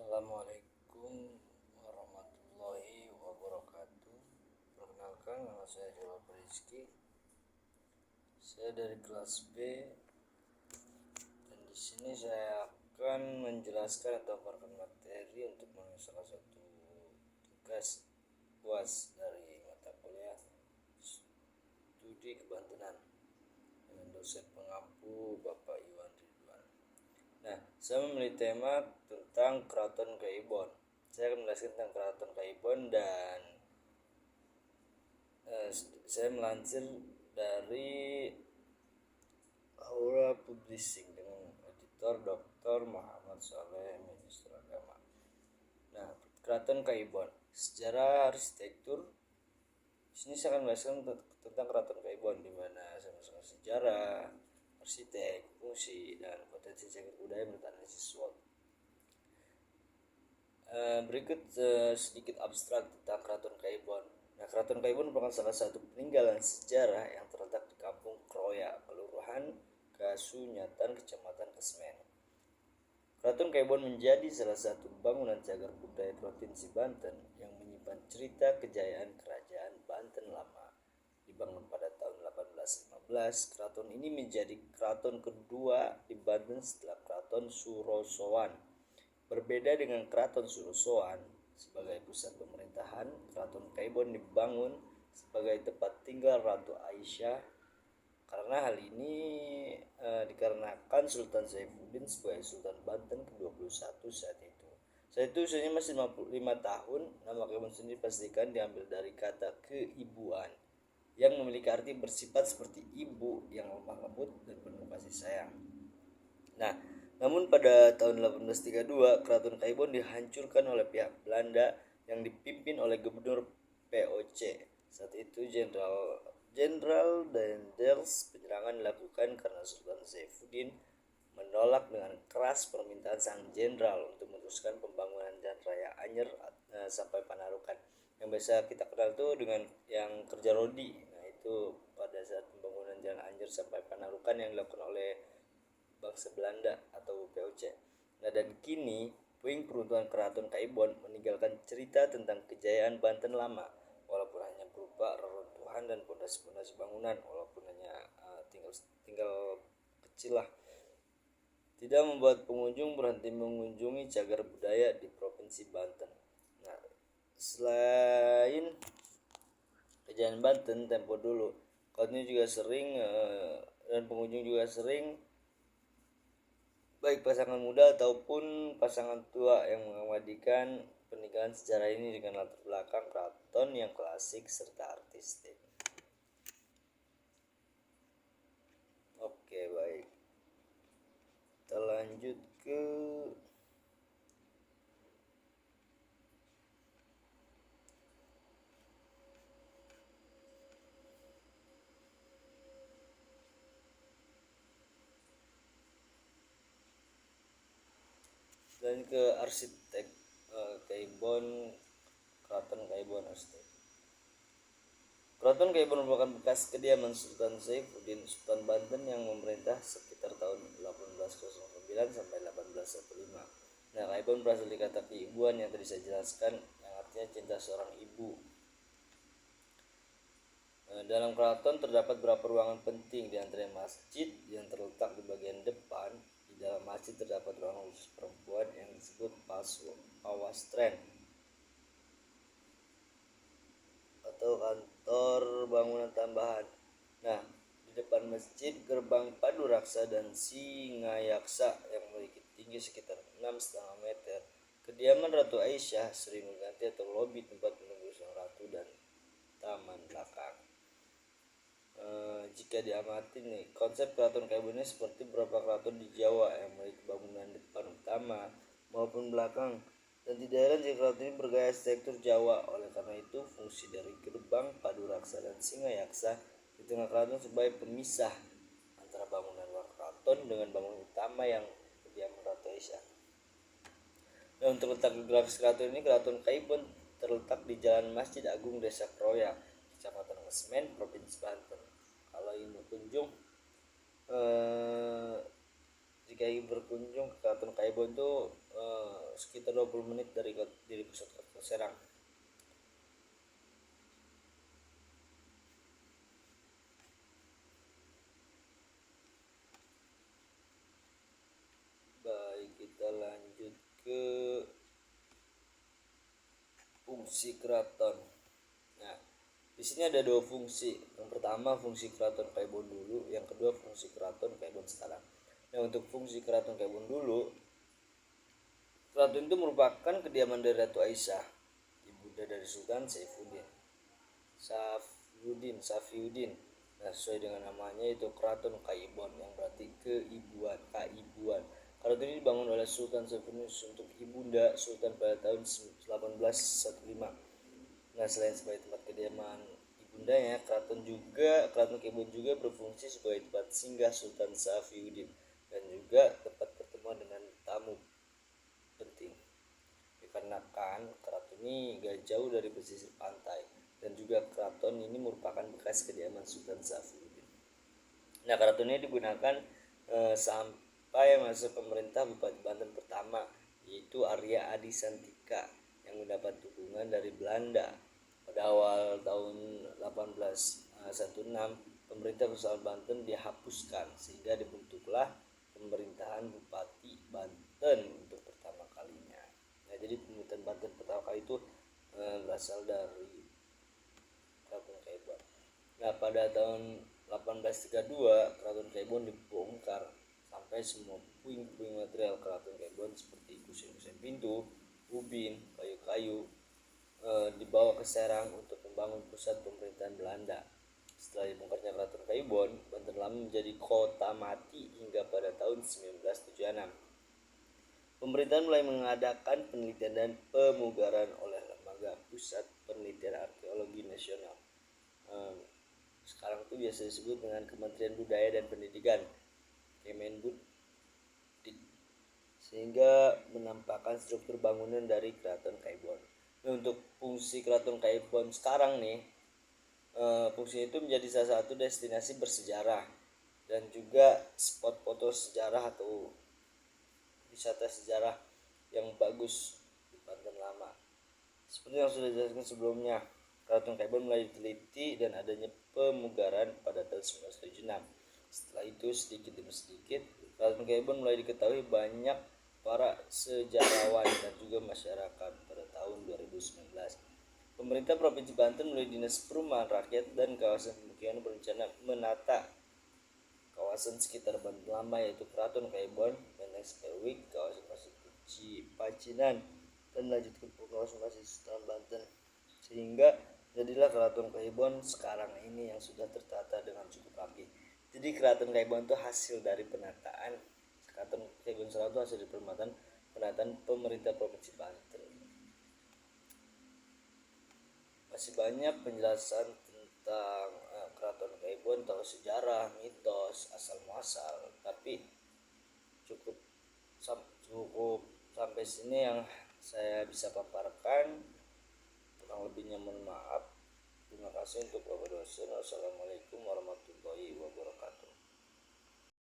Assalamualaikum warahmatullahi wabarakatuh. Perkenalkan, nama saya Jalal Rizky. Saya dari kelas B dan di sini saya akan menjelaskan atau memperkenalkan materi untuk salah satu tugas UAS dari mata kuliah studi kebantenan dengan dosen pengampu Bapak Iwan Ridwan. Nah, saya memilih tema tentang Keraton Kaibon. Saya akan menjelaskan tentang Keraton Kaibon dan saya melansir dari Aura Publishing dengan editor Dr. Muhammad Saleh, Minister Agama. Nah, Keraton Kaibon, sejarah arsitektur. Di sini saya akan menjelaskan tentang Keraton Kaibon, di mana saya menjelaskan sejarah, arsitek, fungsi, dan potensi cagar budaya menurut analisis SWOT. Berikut sedikit abstrak tentang Keraton Kaibon. Nah, Keraton Kaibon merupakan salah satu peninggalan sejarah yang terletak di Kampung Kroya, Kelurahan Kasunyatan, Kecamatan Kesmen. Keraton Kaibon menjadi salah satu bangunan cagar budaya Provinsi Banten yang menyimpan cerita kejayaan Kerajaan Banten lama. Dibangun pada tahun 1815, keraton ini menjadi keraton kedua di Banten setelah Keraton Surosoan. Berbeda dengan Keraton Surosoan sebagai pusat pemerintahan, Keraton Kaibon dibangun sebagai tempat tinggal Ratu Aisyah. Karena hal ini dikarenakan Sultan Saifuddin sebagai Sultan Banten ke-21 saat itu. Saat itu usianya masih 55 tahun. Nama Kaibon sendiri pastikan diambil dari kata keibuan yang memiliki arti bersifat seperti ibu yang lemah lembut dan penuh kasih sayang. Nah, namun pada tahun 1832 Keraton Kaibon dihancurkan oleh pihak Belanda yang dipimpin oleh Gubernur POC. Saat itu Jenderal Daendels. Penyerangan dilakukan karena Sultan Saifuddin menolak dengan keras permintaan sang jenderal untuk meneruskan pembangunan Jalan Raya Anyer sampai Panarukan. Yang biasa kita kenal itu dengan yang kerja rodi. Nah, itu pada saat pembangunan Jalan Anyer sampai Panarukan yang dilakukan oleh bangsa Belanda atau POC. Nah, dan kini puing peruntuhan Keraton Kaibon meninggalkan cerita tentang kejayaan Banten lama, walaupun hanya berupa reruntuhan dan pondasi-pondasi bangunan, walaupun hanya tinggal kecil lah. Tidak membuat pengunjung berhenti mengunjungi cagar budaya di Provinsi Banten. Nah, selain kejayaan Banten tempo dulu, keraton juga sering dan pengunjung juga sering baik pasangan muda ataupun pasangan tua yang mengabadikan peninggalan sejarah ini dengan latar belakang keraton yang klasik serta artistik. Oke, baik. Kita lanjut ke arsitek Kaibon, Keraton Kaibon arsitek. Keraton Kaibon merupakan bekas kediaman Sultan Saifuddin Sultan Banten yang memerintah sekitar tahun 1809 sampai 1815. Nah, Kaibon berasal dari kata keibuan yang tadi saya jelaskan, yang artinya cinta seorang ibu. Dalam keraton terdapat beberapa ruangan penting, di antaranya masjid yang terletak di bagian depan. Di dalam masjid terdapat ruangan khusus perempuan yang disebut pawastren atau kantor bangunan tambahan. Nah, di depan masjid gerbang Paduraksa dan Singayaksa yang memiliki tinggi sekitar 6,5 meter. Kediaman Ratu Aisyah Sri Mulyati atau lobi tempat menunggu sang ratu dan taman belakang. Jika diamati nih, konsep Keraton Kaibon ini seperti beberapa keraton di Jawa yang memiliki bangunan depan utama maupun belakang, dan tidak heran jika keraton ini bergaya arsitektur Jawa. Oleh karena itu, fungsi dari gerbang Paduraksa dan Singayaksa di tengah keraton sebagai pemisah antara bangunan luar keraton dengan bangunan utama yang kediaman Ratu Aisyah. Dan untuk letak geografis keraton ini, Keraton Kaibon terletak di Jalan Masjid Agung Desa Kroya, Kecamatan Kesmen, Provinsi Banten. Kalau ingin berkunjung, jika ingin berkunjung ke Keraton Kaibon itu sekitar 20 menit dari pusat kota Serang. Baik, kita lanjut ke fungsi keraton. Nah, di sini ada dua fungsi. Yang pertama fungsi keraton Kaibon dulu, yang kedua fungsi keraton Kaibon sekarang. Nah, untuk fungsi keraton Kaibon dulu, keraton itu merupakan kediaman dari Ratu Aisyah, ibunda dari Sultan Safiuddin. Nah, sesuai dengan namanya itu Keraton Kaibon, yang berarti kaibuan. Keraton ini dibangun oleh Sultan Safiuddin untuk ibunda Sultan pada tahun 1815. Nah, selain sebagai tempat kediaman ibundanya, Keraton Kaibon juga berfungsi sebagai tempat singgah Sultan Safiuddin dan juga tempat pertemuan dengan tamu penting. Dikarenakan keraton ini gak jauh dari pesisir pantai dan juga keraton ini merupakan bekas kediaman Sultan Safiuddin. Nah, keraton ini digunakan sampai masa pemerintah Bupati Banten pertama, yaitu Arya Adi Santika, yang mendapat dukungan dari Belanda. Pada awal tahun 1816, pemerintah Sultan Banten dihapuskan sehingga dibentuklah pemerintahan Bupati Banten untuk pertama kalinya. Nah, jadi pemerintahan Banten pertama kali itu berasal dari Keraton Kaibon. Nah, pada tahun 1832 Keraton Kaibon dibongkar sampai semua puing-puing material Keraton Kaibon seperti kusen-kusen pintu, ubin, kayu-kayu dibawa ke Serang untuk membangun pusat pemerintahan Belanda. Setelah dibongkarnya Keraton Kaibon, Banten Lama menjadi kota mati hingga pada tahun 1976. Pemerintahan mulai mengadakan penelitian dan pemugaran oleh Lembaga Pusat Penelitian Arkeologi Nasional. Sekarang itu biasa disebut dengan Kementerian Budaya dan Pendidikan, Kemendikbud, sehingga menampakkan struktur bangunan dari Keraton Kaibon. Nah, untuk fungsi Keraton Kaibon sekarang nih, fungsinya itu menjadi salah satu destinasi bersejarah dan juga spot foto sejarah atau wisata sejarah yang bagus di Banten Lama. Seperti yang sudah dijelaskan sebelumnya, Keraton Kaibon mulai diteliti dan adanya pemugaran pada tahun 1976. Setelah itu sedikit demi sedikit Keraton Kaibon mulai diketahui banyak para sejarawan dan juga masyarakat pada tahun 2019. Pemerintah Provinsi Banten melalui Dinas Perumahan Rakyat dan Kawasan Pemukiman berencana menata kawasan sekitar Banten Lama, yaitu Keraton Kaibon, Benteng Spelwijk, kawasan Pasir Pacinan, dan lanjutkan kawasan Pasir Sultan Banten, sehingga jadilah Keraton Kaibon sekarang ini yang sudah tertata dengan cukup rapi. Jadi Keraton Kaibon itu hasil dari penataan Keraton Kaibon itu hasil dari penataan pemerintah Provinsi Banten. Masih banyak penjelasan tentang Keraton Kaibon, tahu sejarah, mitos, asal muasal, tapi cukup sampai sini yang saya bisa paparkan. Kurang lebihnya mohon maaf. Terima kasih untuk Bapak dosen. Wassalamualaikum warahmatullahi wabarakatuh.